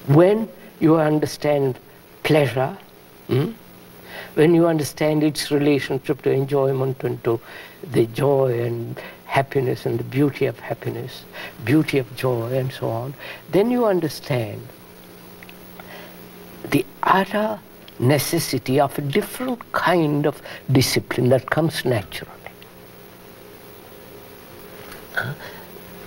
When you understand pleasure, when you understand its relationship to enjoyment and to the joy and happiness and the beauty of happiness, beauty of joy and so on, then you understand the utter necessity of a different kind of discipline that comes naturally.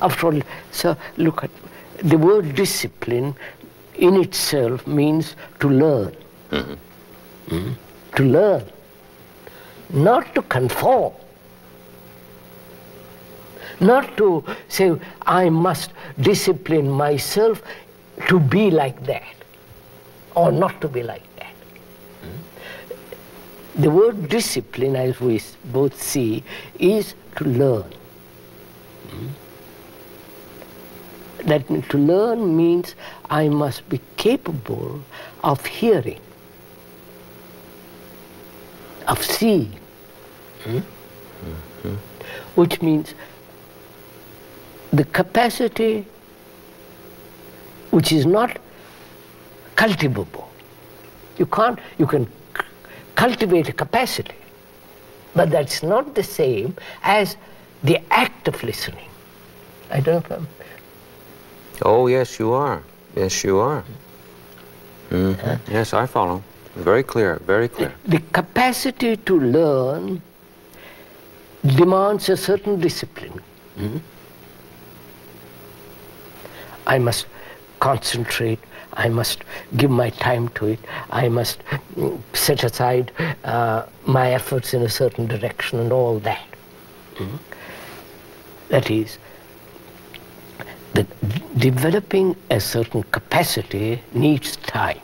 After all, so look at the word discipline in itself means to learn. To learn, not to conform, not to say I must discipline myself to be like that or not to be like that. The word discipline, as we both see, is to learn. That means to learn means I must be capable of hearing, of seeing, which means the capacity which is not cultivable. You can cultivate a capacity, but that's not the same as the act of listening. I don't know if I'm... Oh, yes, you are. Yes, you are. Yes, I follow. Very clear, very clear. The capacity to learn demands a certain discipline. I must concentrate, I must give my time to it, I must set aside my efforts in a certain direction and all that. That is, that developing a certain capacity needs time.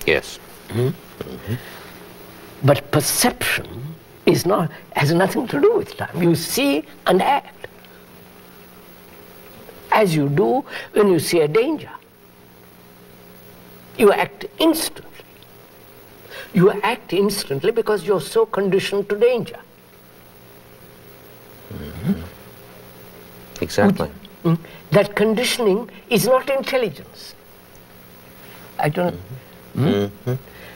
Yes. But perception is not, has nothing to do with time. You see and act. As you do when you see a danger. You act instantly. You act instantly because you're so conditioned to danger. Exactly. That conditioning is not intelligence. I don't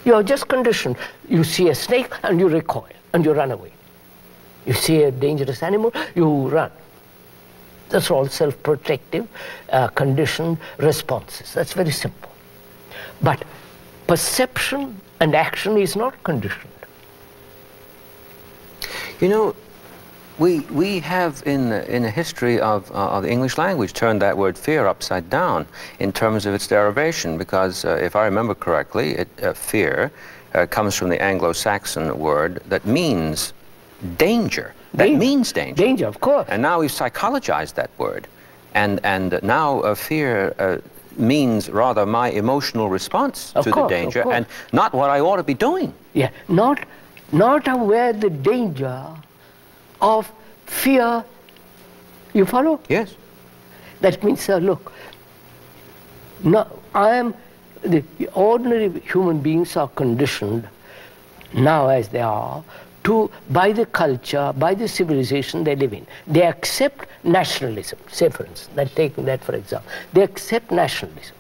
You are just conditioned. You see a snake and you recoil and you run away. You see a dangerous animal, you run. That's all self-protective, conditioned responses. That's very simple. But perception and action is not conditioned. You know, we have in the history of the English language turned that word fear upside down in terms of its derivation, because if I remember correctly, fear comes from the Anglo-Saxon word that means danger. That means danger. Danger, of course. And now we've psychologized that word. And now fear means rather my emotional response to the danger and not what I ought to be doing. Yeah, not aware the danger of fear. You follow? Yes. That means, look, no, the ordinary human beings are conditioned now as they are by the culture, by the civilization they live in. They accept nationalism. Say, for instance, taking that for example, they accept nationalism.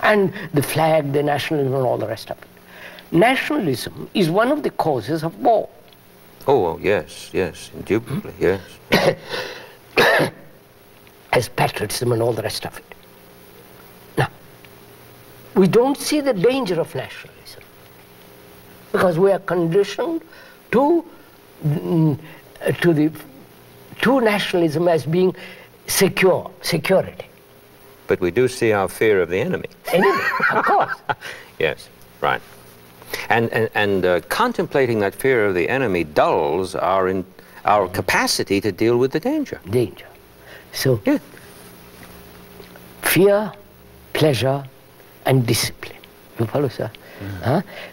And the flag, the nationalism, and all the rest of it. Nationalism is one of the causes of war. Oh, yes, yes, indubitably, yes. As patriotism and all the rest of it. Now, we don't see the danger of nationalism because we are conditioned to nationalism as being security. But we do see our fear of the enemy. Enemy, of course. Yes, right. And contemplating that fear of the enemy dulls our capacity to deal with the danger. Danger. So, fear, pleasure, and discipline. You follow, sir?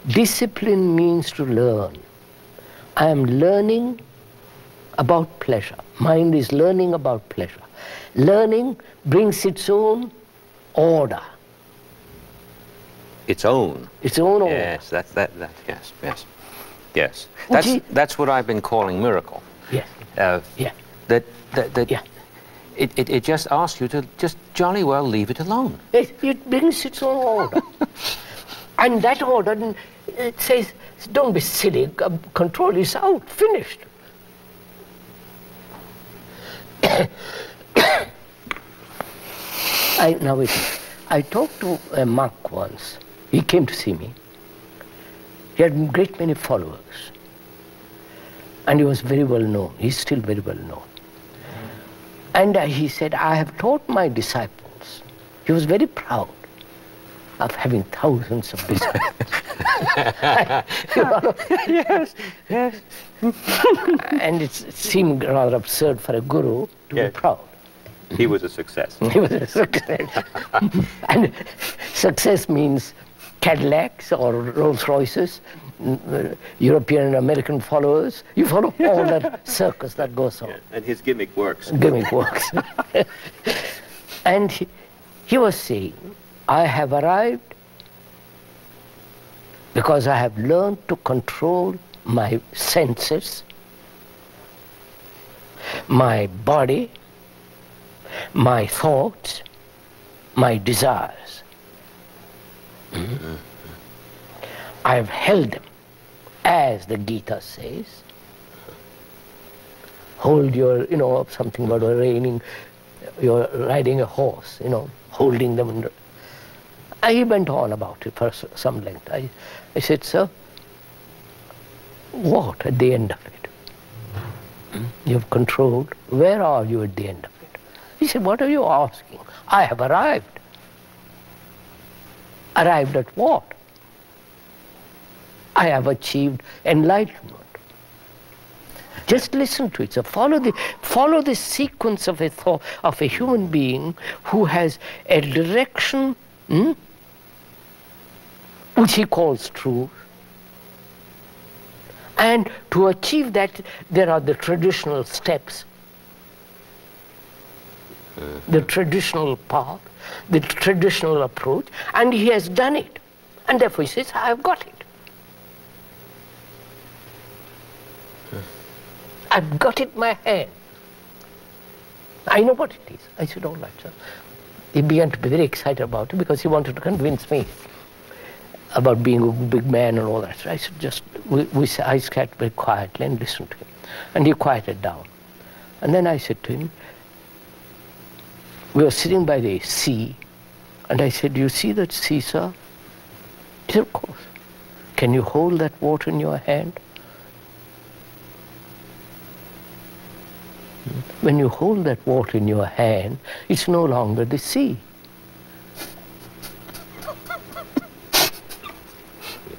Discipline means to learn. I am learning about pleasure. Mind is learning about pleasure. Learning brings its own order. Its own order. Yes, yes. That's what I've been calling miracle. Yes. it just asks you to just jolly well leave it alone. It brings its own order. And that order, it says, don't be silly, control is out, finished. I talked to a monk once. He came to see me. He had a great many followers. And he was very well known. He's still very well known. And he said, I have taught my disciples. He was very proud of having thousands of disciples. Yes, yes. And it seemed rather absurd for a guru to be proud. He was a success. He was a success. And success means Cadillacs or Rolls Royces, European and American followers. You follow all that circus that goes on. Yeah, and his gimmick works. Gimmick works. And he was saying, I have arrived because I have learned to control my senses, my body, my thoughts, my desires. Mm-hmm. I have held them, as the Gita says. Hold your, something about you're riding a horse, holding them under. He went on about it for some length. I said, sir, what at the end of it? You've controlled. Where are you at the end of it? He said, what are you asking? I have arrived. Arrived at what? I have achieved enlightenment. Just listen to it. So follow the sequence of a thought of a human being who has a direction which he calls truth. And to achieve that, there are the traditional steps, the traditional path, the traditional approach, and he has done it. And therefore he says, I have got it. I've got it in my hand. I know what it is. I said, all right, sir. He began to be very excited about it because he wanted to convince me about being a big man and all that. So I said, I sat very quietly and listened to him. And he quieted down. And then I said to him, we were sitting by the sea, and I said, do you see that sea, sir? He said, of course. Can you hold that water in your hand? When you hold that water in your hand, it's no longer the sea.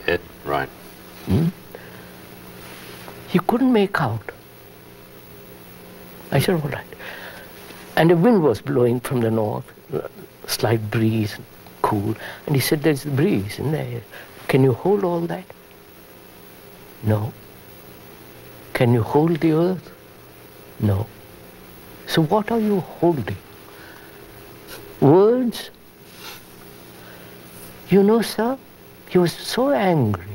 Yeah, right. He couldn't make out. I said, all right. And the wind was blowing from the north, slight breeze, cool. And he said, there's a breeze in there. Can you hold all that? No. Can you hold the earth? No. So what are you holding? Words? You know, sir, he was so angry.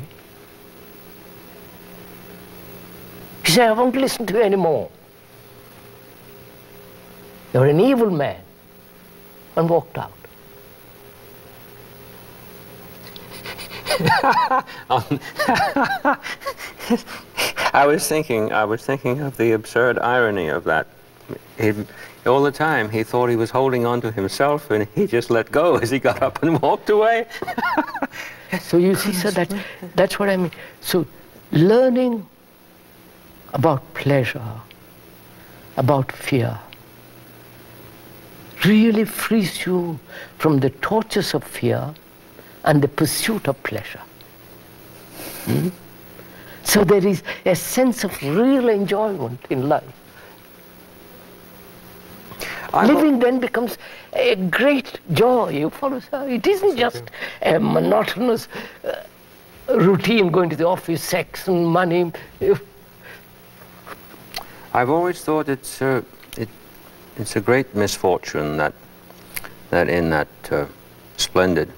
He said, I won't listen to you anymore. You're an evil man. And walked out. I was thinking of the absurd irony of that. All the time he thought he was holding on to himself, and he just let go as he got up and walked away. So you see, sir, that's what I mean. So learning about pleasure, about fear, really frees you from the tortures of fear and the pursuit of pleasure. So there is a sense of real enjoyment in life. Living then becomes a great joy. You follow, sir? It isn't just a monotonous routine, going to the office, sex and money. I've always thought it's a great misfortune that in that splendid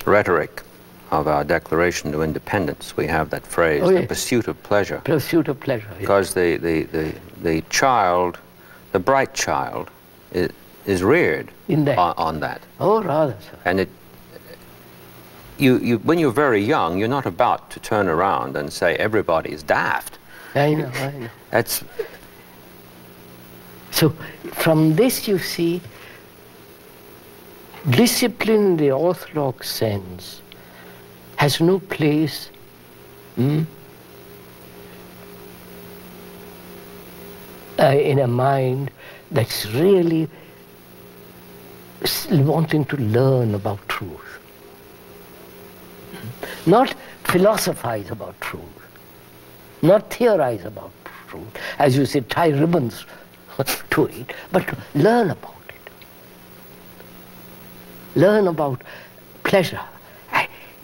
rhetoric of our Declaration of Independence, we have that phrase, the pursuit of pleasure. Pursuit of pleasure. Because the child the bright child is reared in that. On that. Oh, rather, sir. And when you're very young, you're not about to turn around and say everybody is daft. I know, I know. That's... So from this you see, discipline in the orthodox sense has no place in a mind that's really wanting to learn about truth. Not philosophize about truth, not theorize about truth, as you say, tie ribbons to it, but learn about it. Learn about pleasure.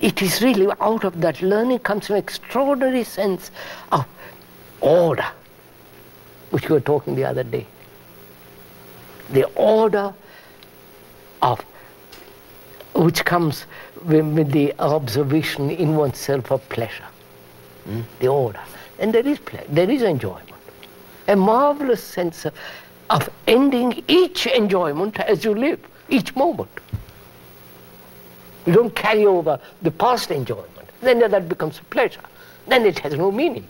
It is really out of that learning comes an extraordinary sense of order, which we were talking the other day. The order of which comes with the observation in oneself of pleasure. The order. And there is pleasure, there is enjoyment. A marvelous sense of ending each enjoyment as you live, each moment. You don't carry over the past enjoyment. Then that becomes a pleasure. Then it has no meaning.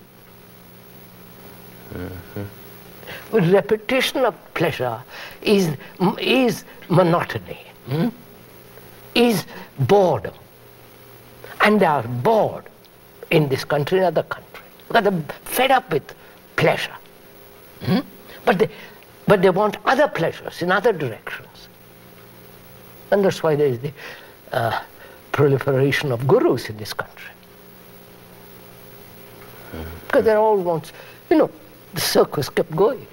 But repetition of pleasure is monotony, is boredom. And they are bored in this country and other countries because they're fed up with pleasure. But they want other pleasures in other directions. And that's why there is the proliferation of gurus in this country. Because they all want, the circus kept going.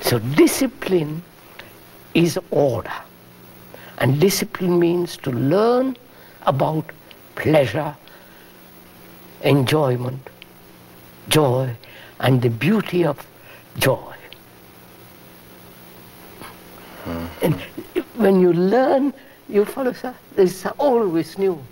So discipline is order. And discipline means to learn about pleasure, enjoyment, joy, and the beauty of joy. And when you learn, you follow, sir, there's always new.